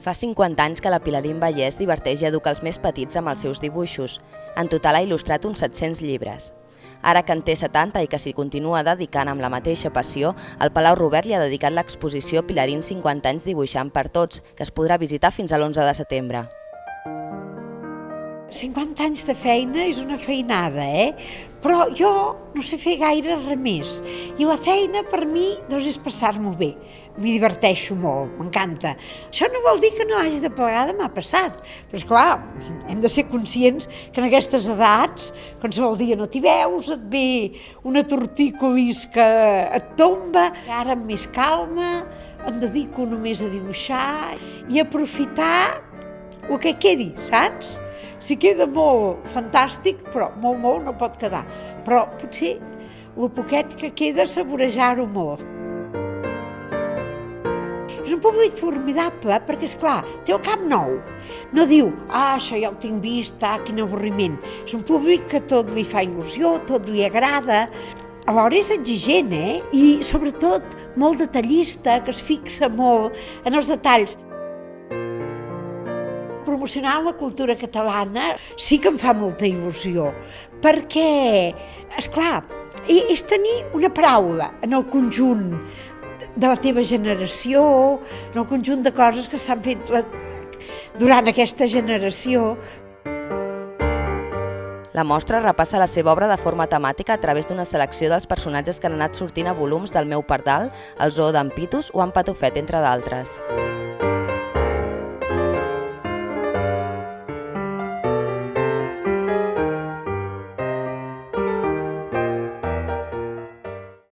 Fa 50 anys que la Pilarín Vallès diverteix i educa els més petits amb els seus dibuixos. En total ha il·lustrat uns 700 llibres. Ara que en té 70 i que s'hi continua dedicant amb la mateixa passió, el Palau Robert li ha dedicat l'exposició Pilarín 50 anys dibuixant per tots, que es podrà visitar fins a l'11 de setembre. 50 anys de feina és una feinada, Però jo no sé fer gaire res més. I la feina per mi és passar-m'ho bé. M'hi diverteixo molt, m'encanta. Això no vol dir que no hagi de pagar demà passat. Però esclar, hem de ser conscients que en aquestes edats, qualsevol dia no t'hi veus, et ve una tortícolis que et tomba. Ara amb més calma em dedico només a dibuixar i aprofitar el que quedi, saps? Si queda molt fantàstic, però molt no pot quedar. Però potser el poquet que queda saborejar-ho molt. És un públic formidable perquè, esclar, té el cap nou. No diu, això ja ho tinc vist, quin avorriment. És un públic que tot li fa il·lusió, tot li agrada. Alhora és exigent, I sobretot molt detallista, que es fixa molt en els detalls. Promocionar la cultura catalana sí que em fa molta il·lusió, perquè, esclar, és tenir una paraula en el conjunt de la teva generació, en el conjunt de coses que s'han fet durant aquesta generació. La mostra repassa la seva obra de forma temàtica a través d'una selecció dels personatges que han anat sortint a volums del Meu Pardal, el Zoo d'en Pitus o en Patufet, entre d'altres.